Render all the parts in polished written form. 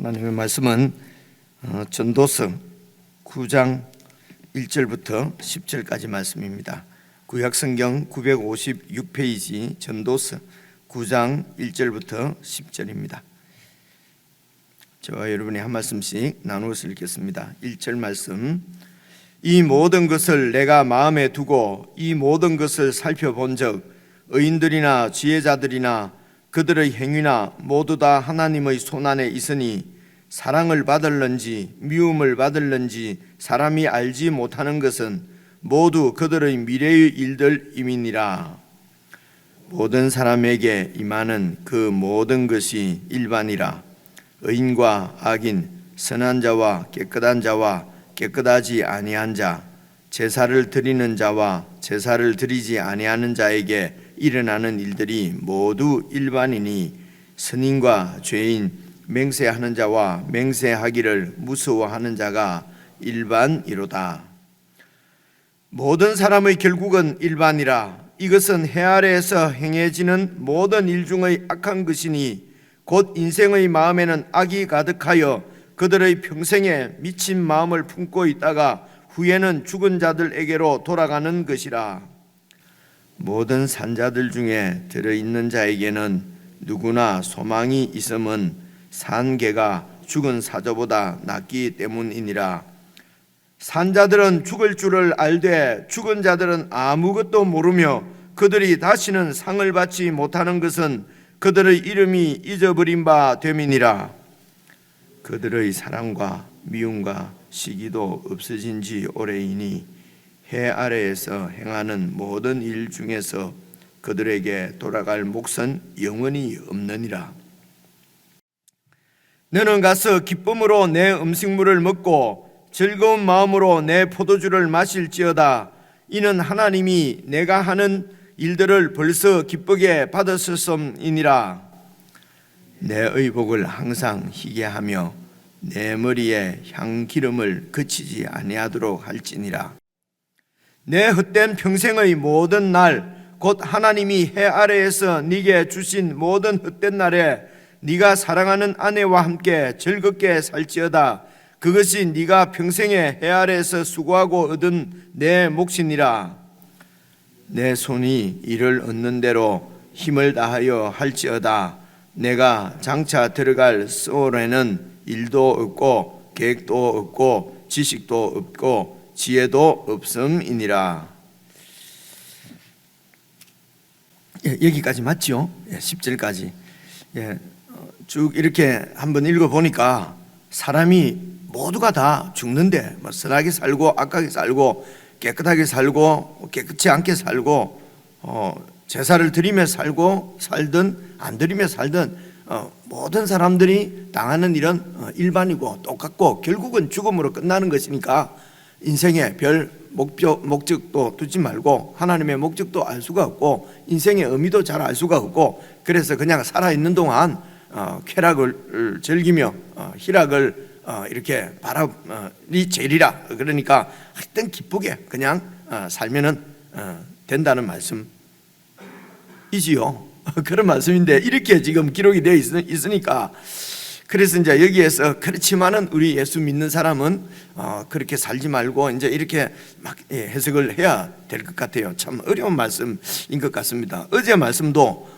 하나님의 말씀은 전도서 9장 1절부터 10절까지 말씀입니다. 구약성경 956페이지 전도서 9장 1절부터 10절입니다. 저와 여러분이 한 말씀씩 나누어서 읽겠습니다. 1절 말씀. 이 모든 것을 내가 마음에 두고 이 모든 것을 살펴본 적 의인들이나 지혜자들이나 그들의 행위나 모두 다 하나님의 손안에 있으니 사랑을 받을런지 미움을 받을런지 사람이 알지 못하는 것은 모두 그들의 미래의 일들임이니라. 모든 사람에게 임하는 그 모든 것이 일반이라. 의인과 악인, 선한 자와 깨끗한 자와 깨끗하지 아니한 자, 제사를 드리는 자와 제사를 드리지 아니하는 자에게 일어나는 일들이 모두 일반이니 선인과 죄인, 맹세하는 자와 맹세하기를 무서워하는 자가 일반이로다. 모든 사람의 결국은 일반이라. 이것은 해 아래에서 행해지는 모든 일 중의 악한 것이니 곧 인생의 마음에는 악이 가득하여 그들의 평생에 미친 마음을 품고 있다가 후에는 죽은 자들에게로 돌아가는 것이라. 모든 산자들 중에 들어있는 자에게는 누구나 소망이 있음은 산개가 죽은 사자보다 낫기 때문이니라. 산자들은 죽을 줄을 알되 죽은 자들은 아무것도 모르며 그들이 다시는 상을 받지 못하는 것은 그들의 이름이 잊어버린 바 됨이니라. 그들의 사랑과 미움과 시기도 없어진 지 오래이니 해 아래에서 행하는 모든 일 중에서 그들에게 돌아갈 몫은 영원히 없느니라. 너는 가서 기쁨으로 내 음식물을 먹고 즐거운 마음으로 내 포도주를 마실지어다. 이는 하나님이 내가 하는 일들을 벌써 기쁘게 받았음이니라. 내 의복을 항상 희게 하며 내 머리에 향기름을 그치지 아니하도록 할지니라. 내 헛된 평생의 모든 날 곧 하나님이 해 아래에서 네게 주신 모든 헛된 날에 네가 사랑하는 아내와 함께 즐겁게 살지어다. 그것이 네가 평생에 해 아래에서 수고하고 얻은 내 몫이니라. 내 손이 이를 얻는 대로 힘을 다하여 할지어다. 내가 장차 들어갈 소홀에는 일도 없고 계획도 없고 지식도 없고 지혜도 없음이니라. 여기까지 맞죠? 10절까지. 쭉 이렇게 한번 읽어보니까 사람이 모두가 다 죽는데 선하게 살고 악하게 살고 깨끗하게 살고 깨끗지 않게 살고 제사를 드리며 살고 살든 안 드리며 살든 모든 사람들이 당하는 일은 일반이고 똑같고 결국은 죽음으로 끝나는 것이니까 인생에 별 목적도 두지 말고 하나님의 목적도 알 수가 없고 인생의 의미도 잘 알 수가 없고 그래서 그냥 살아있는 동안 쾌락을 즐기며 희락을 이렇게 바라리 제리라. 그러니까 하여튼 기쁘게 그냥 살면은 된다는 말씀이지요. 그런 말씀인데 이렇게 지금 기록이 되어 있으니까 그래서 이제 여기에서 그렇지만은 우리 예수 믿는 사람은 그렇게 살지 말고 이제 이렇게 막 해석을 해야 될 것 같아요. 참 어려운 말씀인 것 같습니다. 어제 말씀도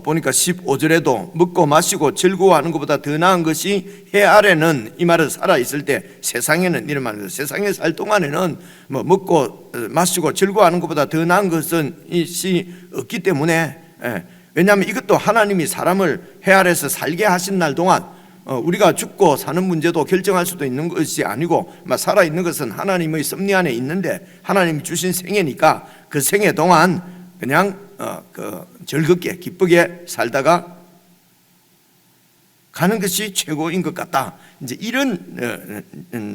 보니까 15절에도 먹고 마시고 즐거워하는 것보다 더 나은 것이 해 아래는 이 말은 살아 있을 때 세상에는 이런 말입니다. 세상에 살 동안에는 뭐 먹고 마시고 즐거워하는 것보다 더 나은 것은 이 없기 때문에 왜냐하면 이것도 하나님이 사람을 해 아래에서 살게 하신 날 동안 우리가 죽고 사는 문제도 결정할 수도 있는 것이 아니고 살아있는 것은 하나님의 섭리 안에 있는데 하나님이 주신 생애니까 그 생애 동안 그냥 즐겁게 기쁘게 살다가 가는 것이 최고인 것 같다. 이제 이런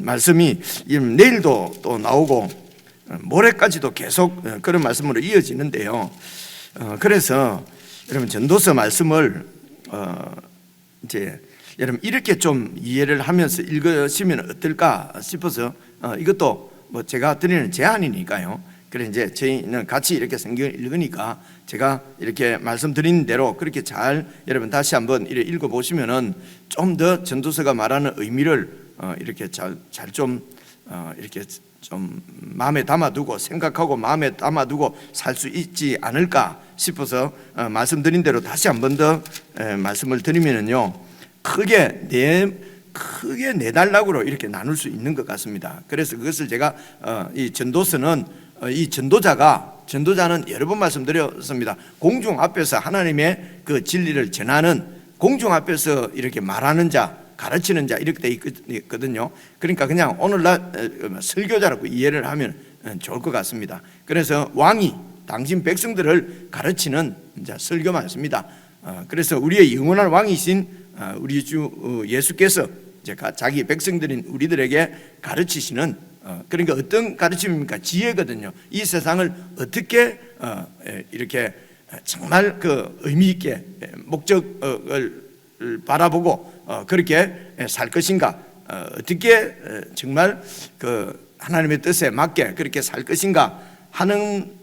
말씀이 내일도 또 나오고 모레까지도 계속 그런 말씀으로 이어지는데요. 그래서 여러분 전도서 말씀을 이제 여러분 이렇게 좀 이해를 하면서 읽으시면 어떨까 싶어서 이것도 뭐 제가 드리는 제안이니까요. 그래 이제 저희는 같이 이렇게 성경을 읽으니까 제가 이렇게 말씀드린 대로 그렇게 잘 여러분 다시 한번 이렇게 읽어보시면은 좀 더 전도서가 말하는 의미를 이렇게 잘 좀 이렇게 좀 마음에 담아두고 생각하고 마음에 담아두고 살 수 있지 않을까 싶어서 말씀드린 대로 다시 한 번 더 말씀을 드리면은요, 크게 네 단락으로 이렇게 나눌 수 있는 것 같습니다. 그래서 그것을 제가 이 전도서는 이 전도자는 여러 번 말씀드렸습니다. 공중 앞에서 하나님의 그 진리를 전하는, 공중 앞에서 이렇게 말하는 자, 가르치는 자 이렇게 돼 있거든요. 그러니까 그냥 오늘날 설교자라고 이해를 하면 좋을 것 같습니다. 그래서 왕이 당신 백성들을 가르치는 자 설교 말씀입니다. 그래서 우리의 영원한 왕이신 우리 주 예수께서 자기 백성들인 우리들에게 가르치시는, 그러니까 어떤 가르침입니까? 지혜거든요. 이 세상을 어떻게 이렇게 정말 그 의미 있게 목적을 바라보고 그렇게 살 것인가, 어떻게 정말 그 하나님의 뜻에 맞게 그렇게 살 것인가 하는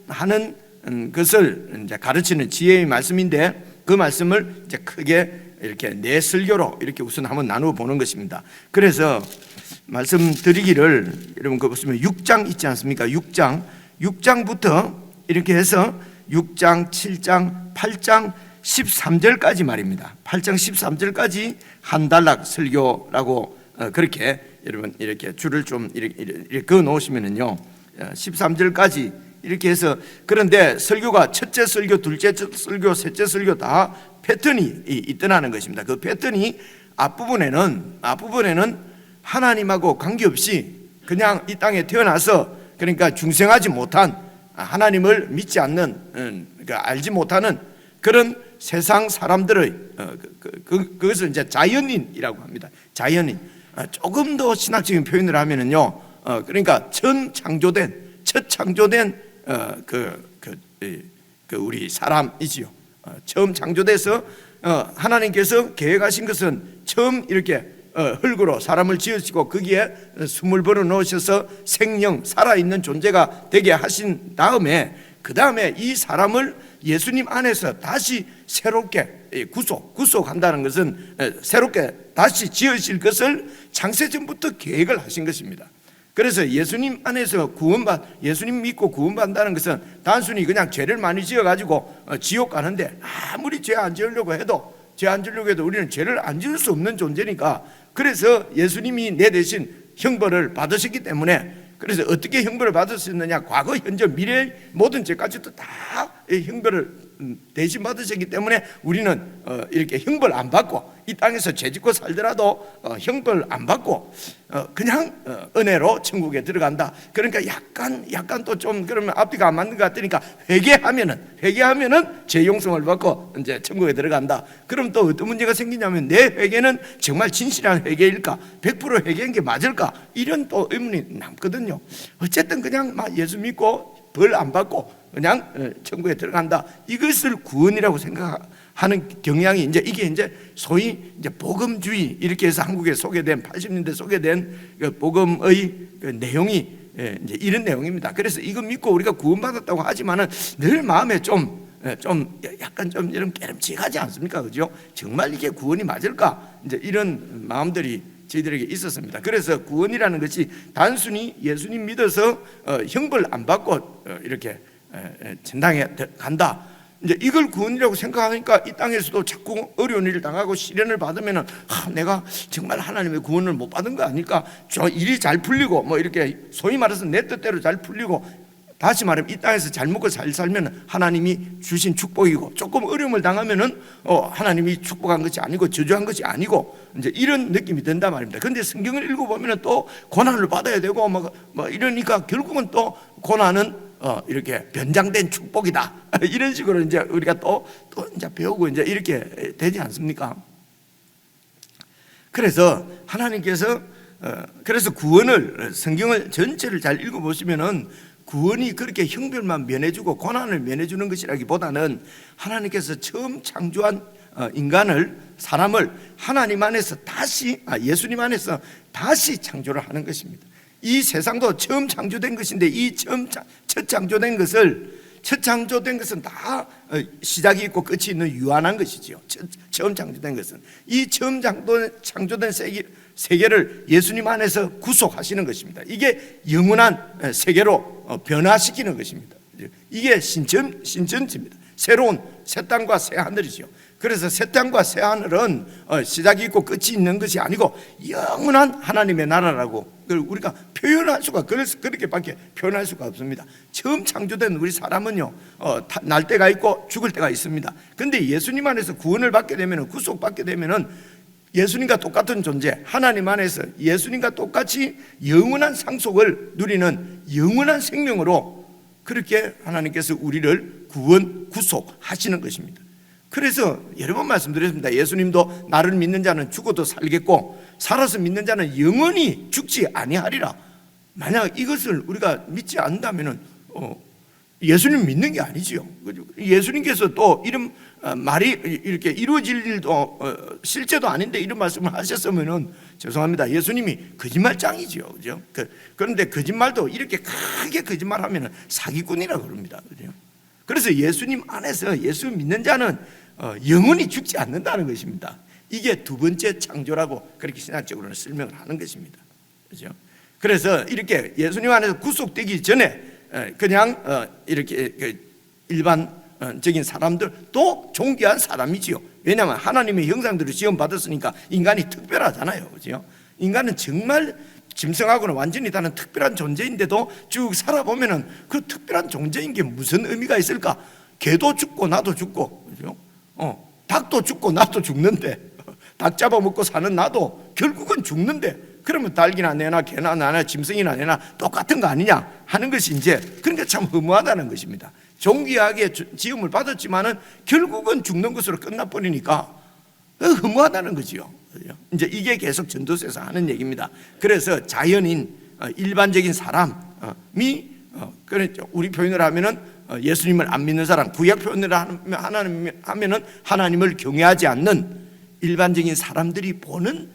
것을 이제 가르치는 지혜의 말씀인데, 그 말씀을 이제 크게 이렇게 네 설교로 이렇게 우선 한번 나누어 보는 것입니다. 그래서 말씀드리기를, 여러분 그거 보시면 6장 있지 않습니까? 6장부터 이렇게 해서 6장, 7장, 8장, 13절까지 말입니다. 8장 13절까지 한 단락 설교라고 그렇게 여러분 이렇게 줄을 좀 이렇게 그어 놓으시면은요, 13절까지 이렇게 해서, 그런데 설교가 첫째 설교, 둘째 설교, 셋째 설교 다 패턴이 있더라는 것입니다. 그 패턴이 앞부분에는 하나님하고 관계없이 그냥 이 땅에 태어나서, 그러니까 중생하지 못한, 하나님을 믿지 않는, 그러니까 알지 못하는 그런 세상 사람들의 그것을 이제 자연인이라고 합니다. 자연인. 조금 더 신학적인 표현을 하면은요, 그러니까 첫 창조된 우리 사람이지요. 처음 창조돼서 하나님께서 계획하신 것은 처음 이렇게 흙으로 사람을 지으시고 거기에 숨을 불어 넣으셔서 생명, 살아있는 존재가 되게 하신 다음에, 그 다음에 이 사람을 예수님 안에서 다시 새롭게 구속한다는 것은 새롭게 다시 지으실 것을 창세전부터 계획을 하신 것입니다. 그래서 예수님 안에서 예수님 믿고 구원받는다는 것은 단순히 그냥 죄를 많이 지어가지고 지옥 가는데, 아무리 죄 안 지으려고 해도 우리는 죄를 안 지을 수 없는 존재니까, 그래서 예수님이 내 대신 형벌을 받으셨기 때문에, 그래서 어떻게 형벌을 받으셨느냐, 과거, 현재, 미래 모든 죄까지도 다 형벌을 대신 받으셨기 때문에 우리는 이렇게 형벌 안 받고, 이 땅에서 죄짓고 살더라도 형벌 안 받고 그냥 은혜로 천국에 들어간다. 그러니까 약간 또 좀 그러면 앞뒤가 안 맞는 것 같으니까 회개하면은 죄 용서를 받고 이제 천국에 들어간다. 그럼 또 어떤 문제가 생기냐면, 내 회개는 정말 진실한 회개일까? 100% 회개인 게 맞을까? 이런 또 의문이 남거든요. 어쨌든 그냥 막 예수 믿고 벌 안 받고 그냥 천국에 들어간다. 이것을 구원이라고 생각하는 경향이 이게 이제 소위 이제 복음주의 이렇게 해서 한국에 소개된 80년대 소개된 그 복음의 그 내용이 이제 이런 내용입니다. 그래서 이거 믿고 우리가 구원받았다고 하지만은 늘 마음에 좀 약간 좀 이런 깨름직하지 않습니까? 그죠? 정말 이게 구원이 맞을까? 이제 이런 마음들이 저희들에게 있었습니다. 그래서 구원이라는 것이 단순히 예수님 믿어서 형벌 안 받고 이렇게 전당에 간다, 이제 이걸 구원이라고 생각하니까 이 땅에서도 자꾸 어려운 일을 당하고 시련을 받으면은 내가 정말 하나님의 구원을 못 받은 거 아닐까? 저 일이 잘 풀리고 뭐 이렇게 소위 말해서 내 뜻대로 잘 풀리고, 다시 말하면 이 땅에서 잘 먹고 잘 살면 하나님이 주신 축복이고, 조금 어려움을 당하면은 하나님이 축복한 것이 아니고 저주한 것이 아니고, 이제 이런 느낌이 든단 말입니다. 그런데 성경을 읽어보면은 또 고난을 받아야 되고 뭐 이러니까 결국은 또 고난은 이렇게 변장된 축복이다. 이런 식으로 이제 우리가 또 이제 배우고 이제 이렇게 되지 않습니까? 그래서 하나님께서 그래서 구원을, 성경을 전체를 잘 읽어보시면은 구원이 그렇게 형벌만 면해주고 고난을 면해주는 것이라기보다는 하나님께서 처음 창조한 사람을 하나님 안에서 다시 예수님 안에서 다시 창조를 하는 것입니다. 이 세상도 처음 창조된 것인데 이 첫 창조된 것은 다 시작이 있고 끝이 있는 유한한 것이지요. 처음 창조된 것은 이 처음 창조된 세계를 예수님 안에서 구속하시는 것입니다. 이게 영원한 세계로 변화시키는 것입니다. 이게 신천지입니다. 새로운 새 땅과 새 하늘이지요. 그래서 새 땅과 새 하늘은 시작이 있고 끝이 있는 것이 아니고 영원한 하나님의 나라라고 우리가 표현할 수가, 그렇게밖에 표현할 수가 없습니다. 처음 창조된 우리 사람은요, 날 때가 있고 죽을 때가 있습니다. 근데 예수님 안에서 구원을 받게 되면, 구속받게 되면은 예수님과 똑같은 존재, 하나님 안에서 예수님과 똑같이 영원한 상속을 누리는 영원한 생명으로 그렇게 하나님께서 우리를 구원, 구속하시는 것입니다. 그래서 여러 번 말씀드렸습니다. 예수님도 나를 믿는 자는 죽어도 살겠고 살아서 믿는 자는 영원히 죽지 아니하리라. 만약 이것을 우리가 믿지 않는다면 예수님 믿는 게 아니지요. 예수님께서 또 이런 말이 이렇게 이루어질 일도 실제도 아닌데 이런 말씀을 하셨으면은 죄송합니다. 예수님이 거짓말장이지요, 그죠? 그런데 거짓말도 이렇게 크게 거짓말하면은 사기꾼이라고 그럽니다, 그죠? 그래서 예수님 안에서 예수 믿는 자는 영원히 죽지 않는다는 것입니다. 이게 두 번째 창조라고 그렇게 신학적으로는 설명을 하는 것입니다, 그죠? 그래서 이렇게 예수님 안에서 구속되기 전에 그냥 이렇게 일반적인 사람들도 존귀한 사람이지요. 왜냐하면 하나님의 형상대로 지음받았으니까 인간이 특별하잖아요, 그죠? 인간은 정말 짐승하고는 완전히 다른 특별한 존재인데도 쭉 살아보면은 그 특별한 존재인 게 무슨 의미가 있을까? 개도 죽고 나도 죽고, 그죠? 닭도 죽고 나도 죽는데, 닭 잡아먹고 사는 나도 결국은 죽는데, 그러면 닭이나 내나 개나 나나 짐승이나 내나 똑같은 거 아니냐 하는 것이 이제, 그러니까 참 허무하다는 것입니다. 존귀하게 지음을 받았지만은 결국은 죽는 것으로 끝나버리니까 허무하다는 거지요. 이제 이게 계속 전도서에서 하는 얘기입니다. 그래서 자연인, 일반적인 사람이, 우리 표현을 하면은 예수님을 안 믿는 사람, 구약 표현을 하면은 하나님을 경외하지 않는 일반적인 사람들이 보는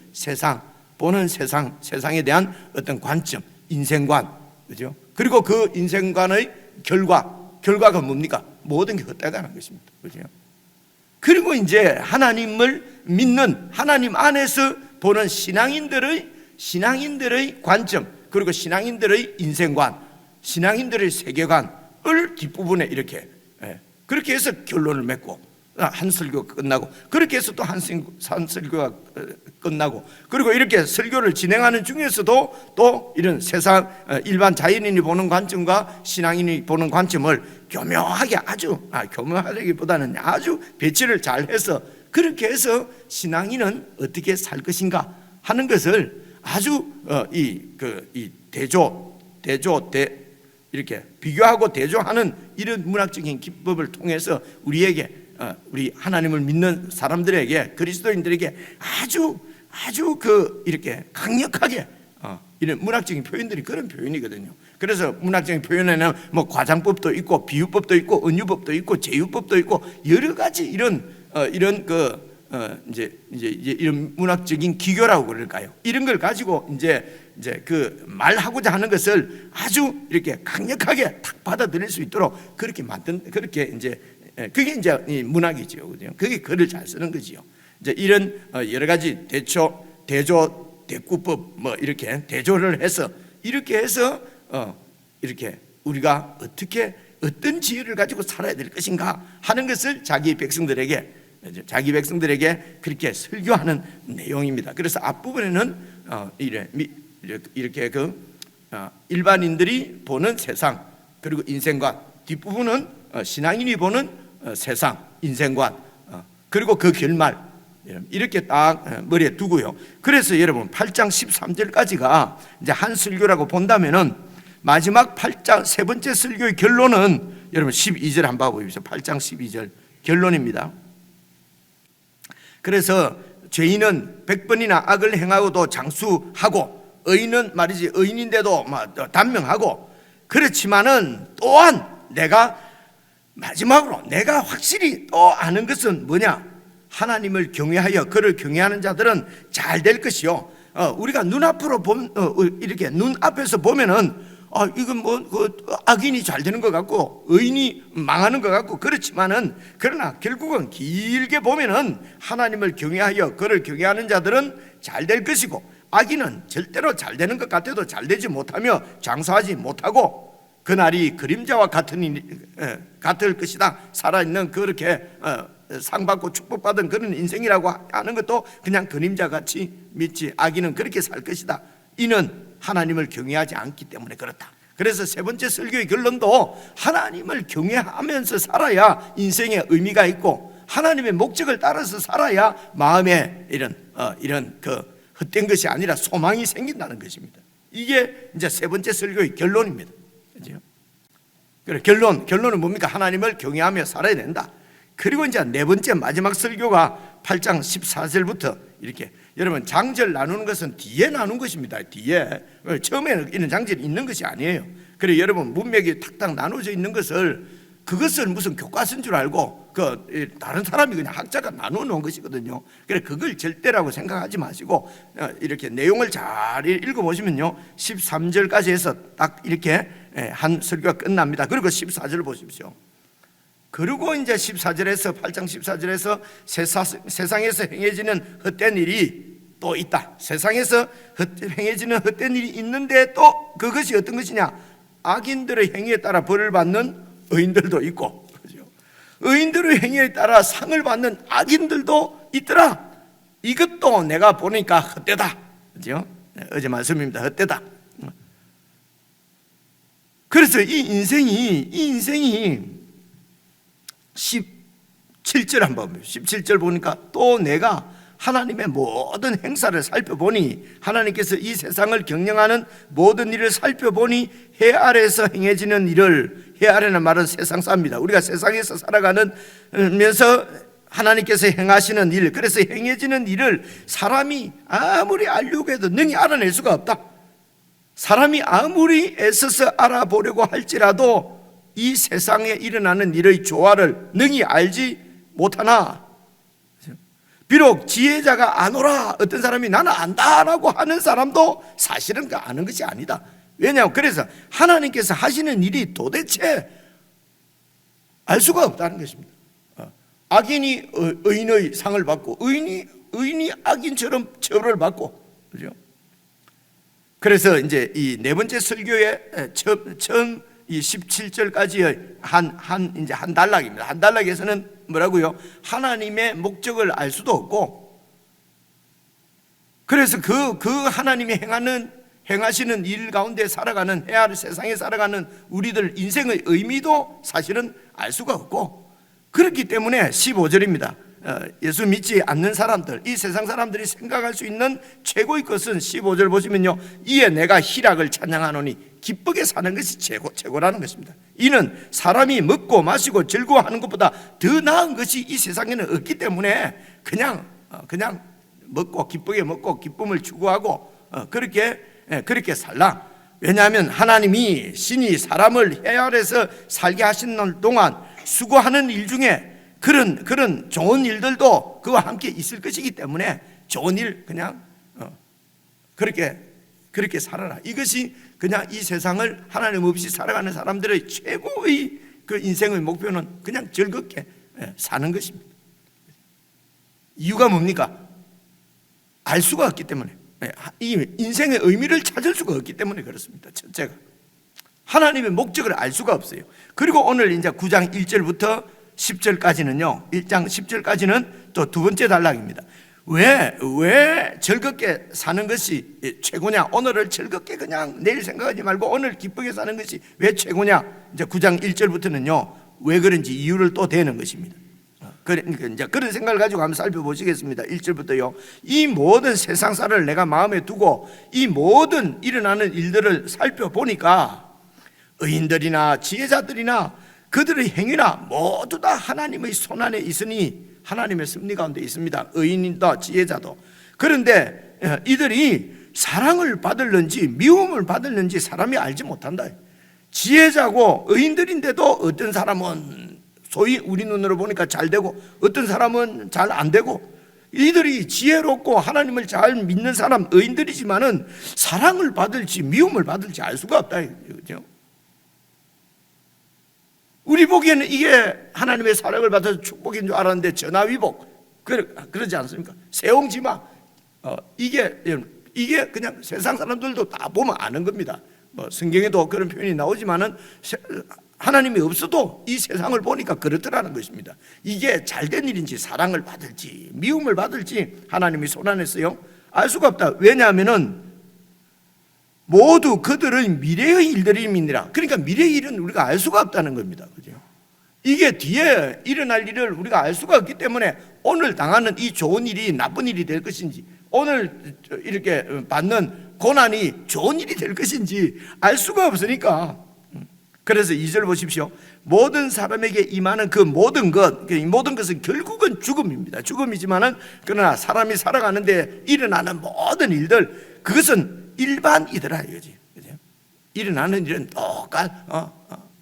세상에 대한 어떤 관점, 인생관, 그죠? 그리고 그 인생관의 결과가 뭡니까? 모든 게 헛되다는 것입니다, 그죠? 그리고 이제 하나님을 믿는, 하나님 안에서 보는 신앙인들의 관점, 그리고 신앙인들의 인생관, 신앙인들의 세계관을 뒷부분에 이렇게 그렇게 해서 결론을 맺고 한 설교가 끝나고, 그렇게 해서 또 한 설교가 끝나고, 그리고 이렇게 설교를 진행하는 중에서도 또 이런 세상 일반 자연인이 보는 관점과 신앙인이 보는 관점을 교묘하게, 교묘하기보다는 아주 배치를 잘 해서, 그렇게 해서 신앙인은 어떻게 살 것인가 하는 것을 아주 이렇게 비교하고 대조하는 이런 문학적인 기법을 통해서 우리 하나님을 믿는 사람들에게, 그리스도인들에게 아주 이렇게 강력하게 이런 문학적인 표현들이 그런 표현이거든요. 그래서 문학적인 표현에는 뭐 과장법도 있고 비유법도 있고 은유법도 있고 제유법도 있고 여러 가지 이런 문학적인 기교라고 그럴까요? 이런 걸 가지고 이제 그 말하고자 하는 것을 아주 이렇게 강력하게 탁 받아들일 수 있도록 그렇게 그게 이제 문학이지요, 그죠? 그게 글을 잘 쓰는 거지요. 이제 이런 여러 가지 대조법 뭐 이렇게 대조를 해서 이렇게 해서 이렇게 우리가 어떤 지혜를 가지고 살아야 될 것인가 하는 것을 자기 백성들에게 그렇게 설교하는 내용입니다. 그래서 앞부분에는 이렇게 일반인들이 보는 세상, 그리고 인생관, 뒷부분은 신앙인이 보는 세상, 인생관, 그리고 그 결말, 이렇게 딱 머리에 두고요. 그래서 여러분 8장 13절까지가 이제 한 설교라고 본다면은 마지막 8장 세 번째 설교의 결론은 여러분 12절 한번 봐보십시오. 8장 12절 결론입니다. 그래서 죄인은 100번이나 악을 행하고도 장수하고, 의인은 말이지 의인인데도 단명하고, 그렇지만은 또한 마지막으로 내가 확실히 또 아는 것은 뭐냐? 하나님을 경외하여 그를 경외하는 자들은 잘 될 것이요, 우리가 눈앞으로 이렇게 눈앞에서 보면은 이건 악인이 잘 되는 것 같고 의인이 망하는 것 같고 그렇지만은, 그러나 결국은 길게 보면은 하나님을 경외하여 그를 경외하는 자들은 잘 될 것이고, 악인은 절대로 잘 되는 것 같아도 잘 되지 못하며 장수하지 못하고 그날이 그림자와 같을 것이다. 살아있는 그렇게 상받고 축복받은 그런 인생이라고 하는 것도 그냥 그림자같이 믿지, 악인은 그렇게 살 것이다. 이는 하나님을 경외하지 않기 때문에 그렇다. 그래서 세 번째 설교의 결론도 하나님을 경외하면서 살아야 인생에 의미가 있고, 하나님의 목적을 따라서 살아야 마음에 이런 그 헛된 것이 아니라 소망이 생긴다는 것입니다. 이게 이제 세 번째 설교의 결론입니다. 그렇죠? 그래, 결론은 뭡니까? 하나님을 경외하며 살아야 된다. 그리고 이제 네 번째 마지막 설교가 8장 14절부터 이렇게, 여러분 장절 나누는 것은 뒤에 나눈 것입니다. 뒤에, 처음에는 이런 장절이 있는 것이 아니에요. 그래, 여러분 문맥이 탁탁 나눠져 있는 그것을 무슨 교과서인 줄 알고 다른 사람이 그냥 학자가 나누어 놓은 것이거든요. 그래, 그걸 절대라고 생각하지 마시고 이렇게 내용을 잘 읽어보시면요, 13절까지 해서 딱 이렇게 한 설교가 끝납니다. 그리고 14절 보십시오. 그리고 이제 14절에서 8장 14절에서 세상에서 행해지는 헛된 일이 또 있다. 세상에서 행해지는 헛된 일이 있는데 또 그것이 어떤 것이냐? 악인들의 행위에 따라 벌을 받는 의인들도 있고, 그렇죠? 의인들의 행위에 따라 상을 받는 악인들도 있더라. 이것도 내가 보니까 헛되다. 그렇죠? 어제 말씀입니다. 헛되다. 그래서 이 인생이 17절 한번 보세요. 17절 보니까 또 내가 하나님의 모든 행사를 살펴보니, 하나님께서 이 세상을 경영하는 모든 일을 살펴보니 해 아래에서 행해지는 일을, 해 아래는 말은 세상 사람입니다. 우리가 세상에서 살아가면서 하나님께서 행하시는 일, 그래서 행해지는 일을 사람이 아무리 알려고 해도 능히 알아낼 수가 없다. 사람이 아무리 애써서 알아보려고 할지라도 이 세상에 일어나는 일의 조화를 능히 알지 못하나, 비록 지혜자가 아노라, 어떤 사람이 나는 안다라고 하는 사람도 사실은 아는 것이 아니다. 왜냐하면 그래서 하나님께서 하시는 일이 도대체 알 수가 없다는 것입니다. 악인이 의인의 상을 받고 의인이 악인처럼 처벌을 받고, 그죠? 그래서 이제 이 네 번째 설교의 처음 이 17절까지의 이제 한 단락입니다. 한 단락에서는 뭐라고요? 하나님의 목적을 알 수도 없고, 그래서 그 하나님이 행하시는 일 가운데 살아가는, 해 아래 세상에 살아가는 우리들 인생의 의미도 사실은 알 수가 없고, 그렇기 때문에 15절입니다. 예수 믿지 않는 사람들, 이 세상 사람들이 생각할 수 있는 최고의 것은 15절 보시면요, 이에 내가 희락을 찬양하노니 기쁘게 사는 것이 최고라는 것입니다. 이는 사람이 먹고 마시고 즐거워하는 것보다 더 나은 것이 이 세상에는 없기 때문에 그냥 먹고 기쁘게 먹고 기쁨을 추구하고 그렇게 살라. 왜냐하면 하나님이 신이 사람을 해 아래서 살게 하시는 동안 수고하는 일 중에 그런 좋은 일들도 그와 함께 있을 것이기 때문에 좋은 일 그냥 그렇게 살아라. 이것이 그냥 이 세상을 하나님 없이 살아가는 사람들의 최고의 그 인생의 목표는 그냥 즐겁게 사는 것입니다. 이유가 뭡니까? 알 수가 없기 때문에, 이 인생의 의미를 찾을 수가 없기 때문에 그렇습니다. 첫째가 하나님의 목적을 알 수가 없어요. 그리고 오늘 이제 9장 1절부터 10절까지는요, 1장 10절까지는 또 두 번째 단락입니다. 왜 즐겁게 사는 것이 최고냐? 오늘을 즐겁게 그냥 내일 생각하지 말고 오늘 기쁘게 사는 것이 왜 최고냐? 이제 9장 1절부터는요, 왜 그런지 이유를 또 대는 것입니다. 그러니까 이제 그런 생각을 가지고 한번 살펴보시겠습니다. 1절부터요. 이 모든 세상사를 내가 마음에 두고 이 모든 일어나는 일들을 살펴보니까 의인들이나 지혜자들이나 그들의 행위나 모두 다 하나님의 손안에 있으니 하나님의 섭리 가운데 있습니다. 의인이다 지혜자도. 그런데 이들이 사랑을 받을는지 미움을 받을는지 사람이 알지 못한다. 지혜자고 의인들인데도 어떤 사람은 소위 우리 눈으로 보니까 잘 되고 어떤 사람은 잘 안 되고, 이들이 지혜롭고 하나님을 잘 믿는 사람 의인들이지만은 사랑을 받을지 미움을 받을지 알 수가 없다, 그죠? 우리 보기에는 이게 하나님의 사랑을 받아서 축복인 줄 알았는데 전화위복 그러지 않습니까? 세옹지마 이게 그냥 세상 사람들도 다 보면 아는 겁니다. 뭐 성경에도 그런 표현이 나오지만은 하나님이 없어도 이 세상을 보니까 그렇더라는 것입니다. 이게 잘된 일인지 사랑을 받을지 미움을 받을지 하나님이 손안에 써요 알 수가 없다. 왜냐하면은 모두 그들의 미래의 일들임이니라. 그러니까 미래의 일은 우리가 알 수가 없다는 겁니다. 그죠? 이게 뒤에 일어날 일을 우리가 알 수가 없기 때문에 오늘 당하는 이 좋은 일이 나쁜 일이 될 것인지, 오늘 이렇게 받는 고난이 좋은 일이 될 것인지 알 수가 없으니까. 그래서 2절 보십시오. 모든 사람에게 임하는 그 모든 것, 이 모든 것은 결국은 죽음입니다. 죽음이지만은 그러나 사람이 살아가는데 일어나는 모든 일들, 그것은 일반이더라 이거지. 일어나는 일은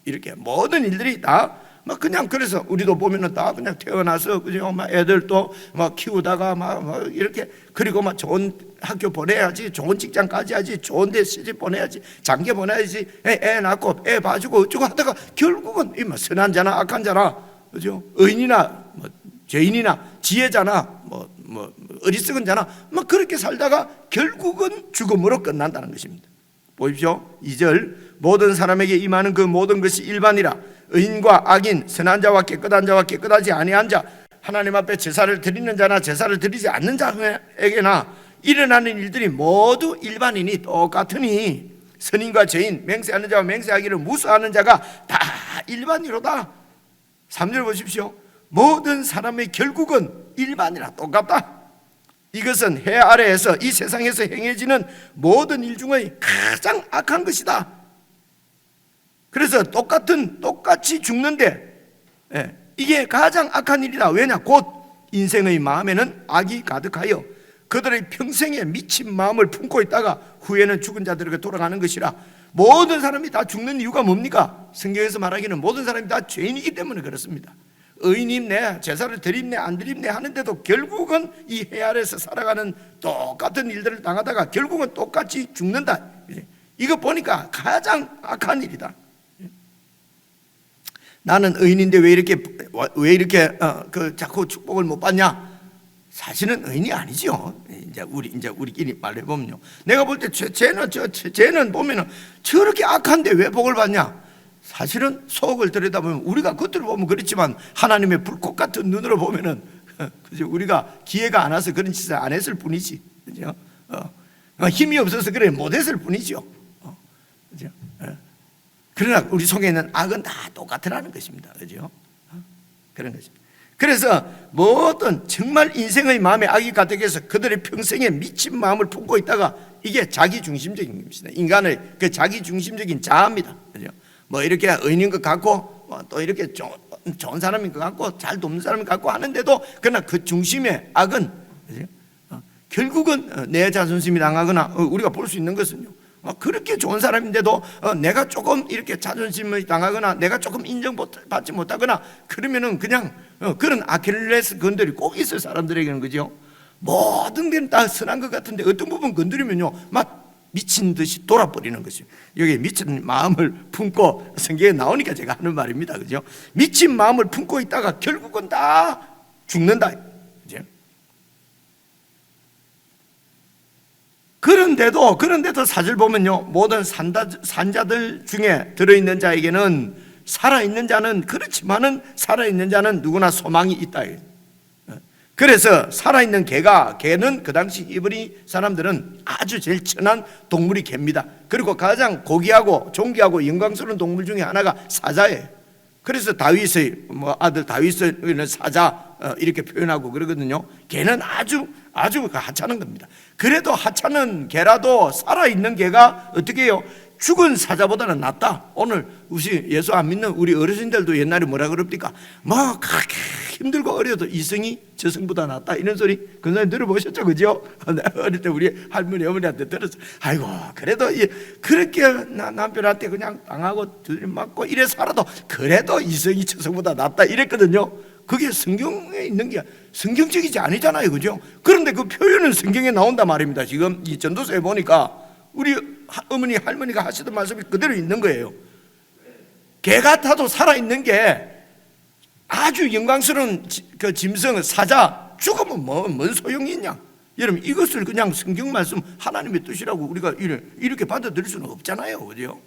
이렇게 모든 일들이 다 막 그냥 그래서 우리도 보면은 다 그냥 태어나서 그죠? 막 애들 또 막 키우다가 막 이렇게 그리고 막 좋은 학교 보내야지, 좋은 직장까지 해야지, 좋은 데 시집 보내야지, 장계 보내야지, 애 낳고 애 봐주고 어쩌고 하다가 결국은 이 선한 자나 악한 자나 그죠? 의인이나 뭐 죄인이나 지혜자나 뭐 어리석은 자나 막 그렇게 살다가 결국은 죽음으로 끝난다는 것입니다. 보십시오. 2절 모든 사람에게 임하는 그 모든 것이 일반이라. 의인과 악인, 선한 자와 깨끗한 자와 깨끗하지 아니한 자, 하나님 앞에 제사를 드리는 자나 제사를 드리지 않는 자에게나 일어나는 일들이 모두 일반이니 똑같으니 선인과 죄인, 맹세하는 자와 맹세하기를 무수하는 자가 다 일반이로다. 3절 보십시오. 모든 사람의 결국은 일반이라 똑같다. 이것은 해 아래에서 이 세상에서 행해지는 모든 일 중에 가장 악한 것이다. 그래서 똑같이 죽는데 이게 가장 악한 일이다. 왜냐? 곧 인생의 마음에는 악이 가득하여 그들의 평생에 미친 마음을 품고 있다가 후에는 죽은 자들에게 돌아가는 것이라. 모든 사람이 다 죽는 이유가 뭡니까? 성경에서 말하기는 모든 사람이 다 죄인이기 때문에 그렇습니다. 의인임네, 제사를 드립네 안 드립네 하는데도 결국은 이 해 아래에서 살아가는 똑같은 일들을 당하다가 결국은 똑같이 죽는다. 이거 보니까 가장 악한 일이다. 나는 의인인데 왜 이렇게 자꾸 축복을 못 받냐? 사실은 의인이 아니죠. 이제 우리끼리 말해 보면요. 내가 볼 때 쟤는 보면은 저렇게 악한데 왜 복을 받냐? 사실은 속을 들여다보면 우리가 겉으로 보면 그렇지만 하나님의 불꽃 같은 눈으로 보면은 그죠? 우리가 기회가 안 와서 그런 짓을 안 했을 뿐이지. 그죠? 힘이 없어서 그래 못 했을 뿐이죠. 그죠? 그러나 우리 속에 있는 악은 다 똑같으라는 것입니다. 그죠? 그런 것입니다. 그래서 모든 정말 인생의 마음에 악이 가득해서 그들의 평생에 미친 마음을 품고 있다가 이게 자기중심적인 것입니다. 인간의 그 자기중심적인 자아입니다. 그죠? 뭐 이렇게 의인인 것 같고 또 이렇게 좋은 사람인 것 같고 잘 돕는 사람인 것 같고 하는데도 그러나 그 중심의 악은 그죠? 결국은 내 자존심이 당하거나 우리가 볼 수 있는 것은요. 그렇게 좋은 사람인데도 내가 조금 이렇게 자존심을 당하거나 내가 조금 인정받지 못하거나 그러면은 그냥 그런 아킬레스 건들이 꼭 있을 사람들에게는 그죠. 모든 데는 다 선한 것 같은데 어떤 부분 건드리면요 막 미친 듯이 돌아버리는 것이요. 여기 미친 마음을 품고 성경에 나오니까 제가 하는 말입니다. 그죠? 미친 마음을 품고 있다가 결국은 다 죽는다. 그죠? 그런데도 4절 보면요 모든 산자들 중에 들어있는 자에게는 살아있는 자는 그렇지만은 살아있는 자는 누구나 소망이 있다. 그래서 살아있는 개는 그 당시 히브리 사람들은 아주 제일 천한 동물이 개입니다. 그리고 가장 고귀하고 존귀하고 영광스러운 동물 중에 하나가 사자예요. 그래서 다윗의 아들 다윗을 사자 이렇게 표현하고 그러거든요. 개는 아주 하찮은 겁니다. 그래도 하찮은 개라도 살아있는 개가 어떻게 해요? 죽은 사자보다는 낫다. 오늘 우리 예수 안 믿는 우리 어르신들도 옛날에 뭐라 그럽니까? 뭐 그렇게 힘들고 어려도 이성이 저성보다 낫다 이런 소리 그 소리 들어보셨죠? 그죠? 어릴 때 우리 할머니 어머니한테 들었어. 아이고 그래도 그렇게 남편한테 그냥 당하고 들맞고 이래 살아도 그래도 이성이 저성보다 낫다 이랬거든요. 그게 성경에 있는 게 성경적이지 아니잖아요, 그죠? 그런데 그 표현은 성경에 나온단 말입니다. 지금 이 전도서에 보니까 우리 어머니 할머니가 하시던 말씀이 그대로 있는 거예요. 개 같아도 살아있는 게 아주 영광스러운 그 짐승 사자 죽으면 뭔 소용이 있냐? 여러분, 이것을 그냥 성경 말씀 하나님의 뜻이라고 우리가 이렇게 받아들일 수는 없잖아요, 그죠?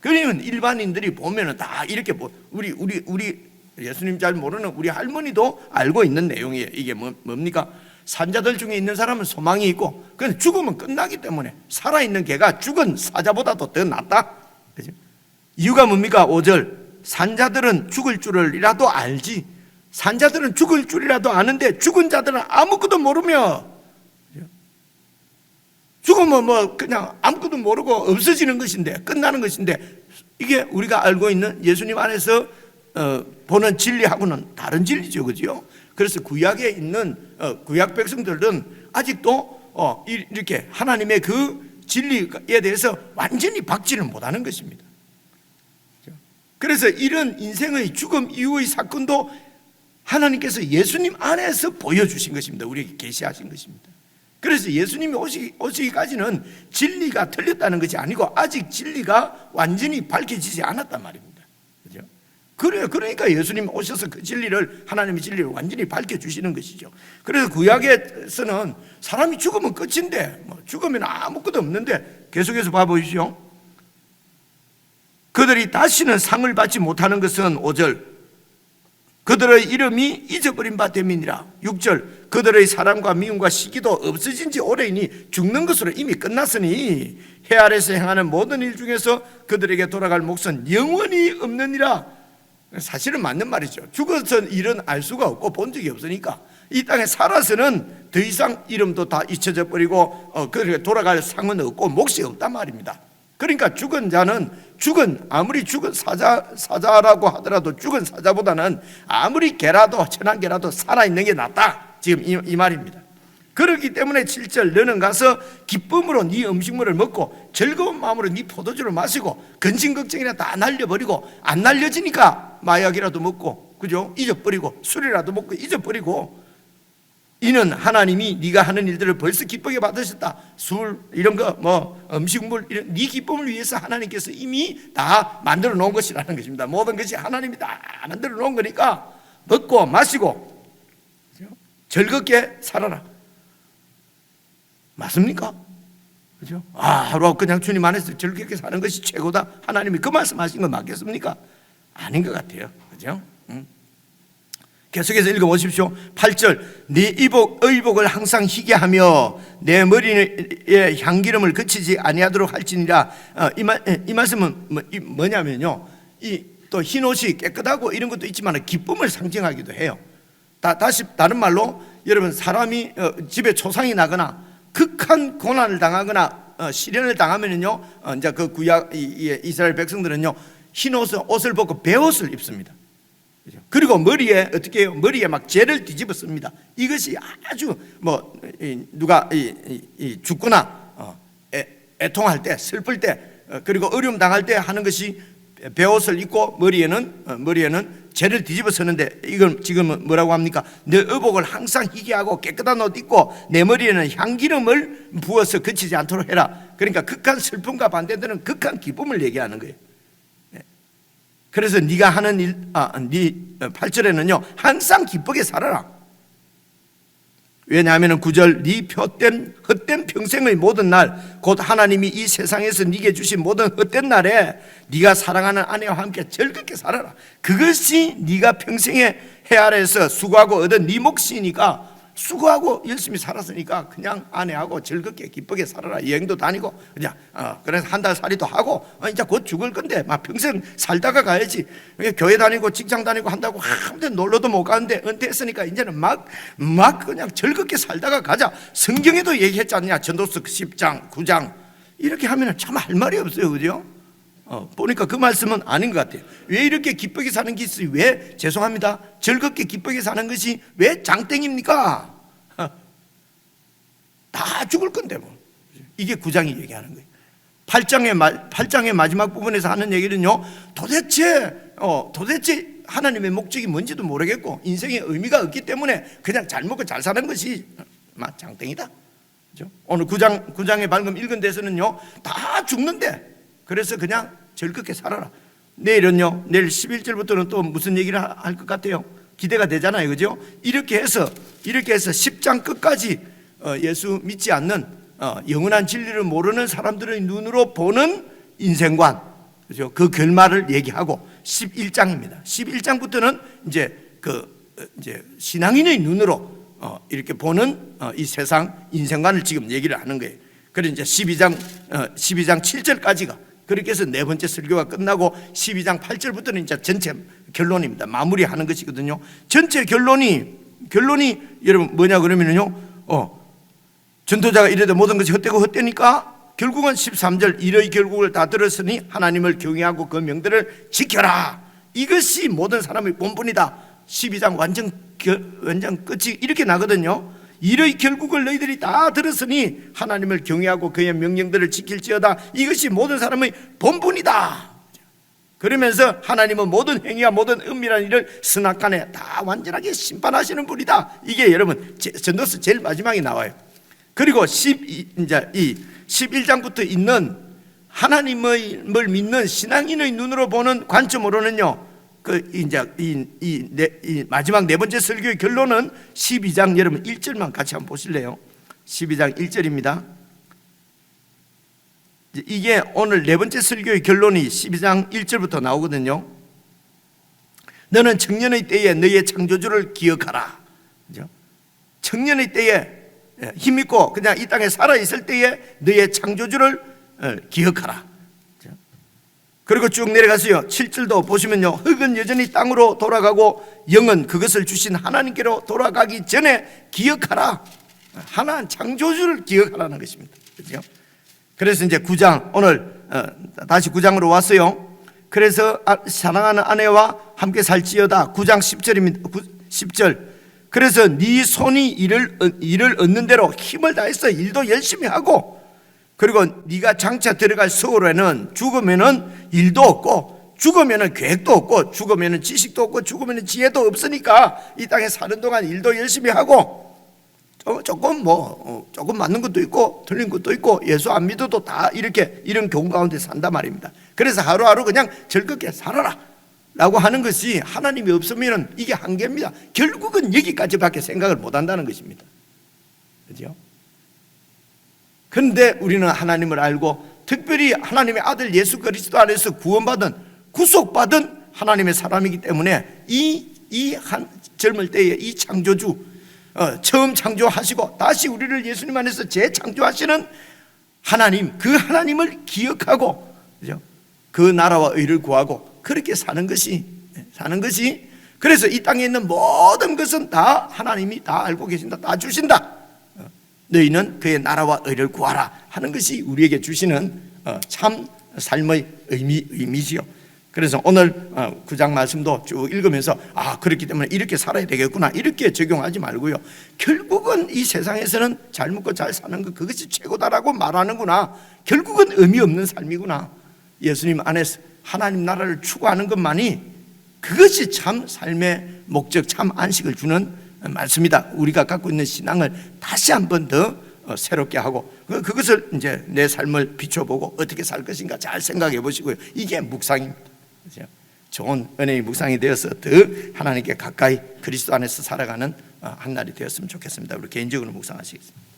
그러면 일반인들이 보면은 다 이렇게 우리 예수님 잘 모르는 우리 할머니도 알고 있는 내용이에요. 이게 뭡니까? 산자들 중에 있는 사람은 소망이 있고, 그런데 죽으면 끝나기 때문에 살아있는 개가 죽은 사자보다도 더 낫다. 그죠? 이유가 뭡니까? 5절. 산자들은 죽을 줄이라도 알지. 산자들은 죽을 줄이라도 아는데 죽은 자들은 아무것도 모르며, 죽으면 뭐 그냥 아무것도 모르고 없어지는 것인데, 끝나는 것인데, 이게 우리가 알고 있는 예수님 안에서 보는 진리하고는 다른 진리죠, 그죠? 그래서 구약에 있는 구약 백성들은 아직도 이렇게 하나님의 그 진리에 대해서 완전히 박지를 못하는 것입니다. 그래서 이런 인생의 죽음 이후의 사건도 하나님께서 예수님 안에서 보여주신 것입니다. 우리에게 계시하신 것입니다. 그래서 예수님이 오시기까지는 진리가 틀렸다는 것이 아니고 아직 진리가 완전히 밝혀지지 않았단 말입니다. 그죠? 그러니까 예수님 오셔서 그 진리를, 하나님의 진리를 완전히 밝혀주시는 것이죠. 그래서 구약에서는 사람이 죽으면 끝인데, 죽으면 아무것도 없는데, 계속해서 봐보십시오. 그들이 다시는 상을 받지 못하는 것은 5절. 그들의 이름이 잊어버린 바 됨이니라. 6절. 그들의 사랑과 미움과 시기도 없어진 지 오래이니 죽는 것으로 이미 끝났으니 해 아래서 행하는 모든 일 중에서 그들에게 돌아갈 몫은 영원히 없느니라. 사실은 맞는 말이죠. 죽어서 일은 알 수가 없고 본 적이 없으니까 이 땅에 살아서는 더 이상 이름도 다 잊혀져 버리고 그들에게 돌아갈 상은 없고 몫이 없단 말입니다. 그러니까 죽은 자는 아무리 죽은 사자라고 하더라도 죽은 사자보다는 아무리 개라도 천한 개라도 살아있는 게 낫다. 지금 이 말입니다. 그렇기 때문에 7절 너는 가서 기쁨으로 네 음식물을 먹고 즐거운 마음으로 네 포도주를 마시고 근심 걱정이나 다 날려버리고 안 날려지니까 마약이라도 먹고 그죠? 잊어버리고 술이라도 먹고 잊어버리고 이는 하나님이 네가 하는 일들을 벌써 기쁘게 받으셨다. 술 이런 거 음식물 이런 네 기쁨을 위해서 하나님께서 이미 다 만들어 놓은 것이라는 것입니다. 모든 것이 하나님이 다 만들어 놓은 거니까 먹고 마시고 즐겁게 살아라. 맞습니까? 그죠? 하루 그냥 주님 안에서 즐겁게 사는 것이 최고다. 하나님이 그 말씀하신 건 맞겠습니까? 아닌 것 같아요. 그죠? 계속해서 읽어보십시오. 8절 네 의복을 항상 희게 하며 내 머리에 향기름을 그치지 아니하도록 할지니라. 이 말씀은 뭐냐면요, 또 흰옷이 깨끗하고 이런 것도 있지만 기쁨을 상징하기도 해요. 다시 다른 말로 여러분, 사람이 집에 초상이 나거나 극한 고난을 당하거나 시련을 당하면요, 이제 그 구약 이스라엘 백성들은요 옷을 벗고 베옷을 입습니다. 그리고 머리에 어떻게 해요? 머리에 막 재를 뒤집어 씁니다. 이것이 아주 누가 죽거나 애통할 때, 슬플 때, 그리고 어려움 당할 때 하는 것이 베옷을 입고 머리에는 재를 뒤집어 쓰는데, 이건 지금 뭐라고 합니까? 내 의복을 항상 희게 하고 깨끗한 옷 입고 내 머리에는 향기름을 부어서 그치지 않도록 해라. 그러니까 극한 슬픔과 반대되는 극한 기쁨을 얘기하는 거예요. 그래서 네가 하는 일, 네 8절에는요 항상 기쁘게 살아라. 왜냐하면 9절 네 헛된 평생의 모든 날, 곧 하나님이 이 세상에서 네게 주신 모든 헛된 날에 네가 사랑하는 아내와 함께 즐겁게 살아라. 그것이 네가 평생에 해 아래에서 수고하고 얻은 네 몫이니까, 수고하고 열심히 살았으니까 그냥 아내하고 즐겁게 기쁘게 살아라. 여행도 다니고 그냥 그래서 한 달 살이도 하고 이제 곧 죽을 건데 막 평생 살다가 가야지. 교회 다니고 직장 다니고 한다고 아무데 놀러도 못 가는데 은퇴했으니까 이제는 막 그냥 즐겁게 살다가 가자. 성경에도 얘기했지 않냐? 전도서 10장 9장 이렇게 하면 참 할 말이 없어요, 그죠? 보니까 그 말씀은 아닌 것 같아요. 왜 이렇게 기쁘게 사는 것이 왜 죄송합니다 즐겁게 기쁘게 사는 것이 왜 장땡입니까? 다 죽을 건데 뭐. 이게 9장이 얘기하는 거예요. 8장의 마지막 부분에서 하는 얘기는요, 도대체 하나님의 목적이 뭔지도 모르겠고 인생에 의미가 없기 때문에 그냥 잘 먹고 잘 사는 것이 장땡이다. 그렇죠? 오늘 9장에 방금 읽은 데서는요 다 죽는데 그래서 그냥 즐겁게 살아라. 내일은요, 내일 11절부터는 또 무슨 얘기를 할 것 같아요? 기대가 되잖아요, 그죠? 이렇게 해서 10장 끝까지 예수 믿지 않는 영원한 진리를 모르는 사람들의 눈으로 보는 인생관, 그죠? 그 결말을 얘기하고 11장입니다. 11장부터는 이제 신앙인의 눈으로 이렇게 보는 이 세상 인생관을 지금 얘기를 하는 거예요. 그래서 이제 12장 7절까지가 그렇게 해서 네 번째 설교가 끝나고 12장 8절부터는 이제 전체 결론입니다. 마무리하는 것이거든요. 전체 결론이 여러분 뭐냐 그러면요, 전도자가 이래도 모든 것이 헛되고 헛되니까 결국은 13절 이러의 결국을 다 들었으니 하나님을 경외하고 그 명들을 지켜라. 이것이 모든 사람의 본분이다. 12장 완전 끝이 이렇게 나거든요. 이러의 결국을 너희들이 다 들었으니 하나님을 경외하고 그의 명령들을 지킬지어다. 이것이 모든 사람의 본분이다. 그러면서 하나님은 모든 행위와 모든 은밀한 일을 선악간에 다 완전하게 심판하시는 분이다. 이게 여러분 전도서 제일 마지막에 나와요. 그리고 이제 이 11장부터 있는 하나님을 믿는 신앙인의 눈으로 보는 관점으로는요, 이 마지막 네 번째 설교의 결론은 12장 여러분 1절만 같이 한번 보실래요? 12장 1절입니다. 이게 오늘 네 번째 설교의 결론이 12장 1절부터 나오거든요. 너는 청년의 때에 너의 창조주를 기억하라. 그죠? 청년의 때에 힘있고 그냥 이 땅에 살아있을 때에 너의 창조주를 기억하라. 그리고 쭉 내려가서요 7절도 보시면요, 흙은 여전히 땅으로 돌아가고 영은 그것을 주신 하나님께로 돌아가기 전에 기억하라. 하나님 창조주를 기억하라는 것입니다. 그렇죠? 그래서 이제 9장 오늘 다시 9장으로 왔어요. 그래서 사랑하는 아내와 함께 살지어다. 9장 10절입니다. 10절. 그래서 네 손이 일을 얻는 대로 힘을 다해서 일도 열심히 하고, 그리고 네가 장차 들어갈 서울에는 죽으면은 일도 없고, 죽으면은 계획도 없고, 죽으면은 지식도 없고, 죽으면은 지혜도 없으니까 이 땅에 사는 동안 일도 열심히 하고, 조금 맞는 것도 있고 틀린 것도 있고 예수 안 믿어도 다 이런 경우 가운데 산단 말입니다. 그래서 하루하루 그냥 즐겁게 살아라 라고 하는 것이 하나님이 없으면 이게 한계입니다. 결국은 여기까지밖에 생각을 못 한다는 것입니다. 그렇죠? 그런데 우리는 하나님을 알고 특별히 하나님의 아들 예수 그리스도 안에서 구원받은 구속받은 하나님의 사람이기 때문에 이 한 젊을 때에 이 창조주 처음 창조하시고 다시 우리를 예수님 안에서 재창조하시는 하나님, 그 하나님을 기억하고, 그죠? 그 나라와 의를 구하고 그렇게 사는 것이 그래서 이 땅에 있는 모든 것은 다 하나님이 다 알고 계신다, 다 주신다. 너희는 그의 나라와 의를 구하라 하는 것이 우리에게 주시는 참 삶의 의미지요. 그래서 오늘 9장 말씀도 쭉 읽으면서 그렇기 때문에 이렇게 살아야 되겠구나 이렇게 적용하지 말고요, 결국은 이 세상에서는 잘 먹고 잘 사는 것 그것이 최고다라고 말하는구나. 결국은 의미 없는 삶이구나. 예수님 안에서 하나님 나라를 추구하는 것만이 그것이 참 삶의 목적, 참 안식을 주는 말씀이다. 우리가 갖고 있는 신앙을 다시 한 번 더 새롭게 하고 그것을 이제 내 삶을 비춰보고 어떻게 살 것인가 잘 생각해 보시고요. 이게 묵상입니다. 그렇죠? 좋은 은혜의 묵상이 되어서 더 하나님께 가까이 그리스도 안에서 살아가는 한 날이 되었으면 좋겠습니다. 우리 개인적으로 묵상하시겠습니다.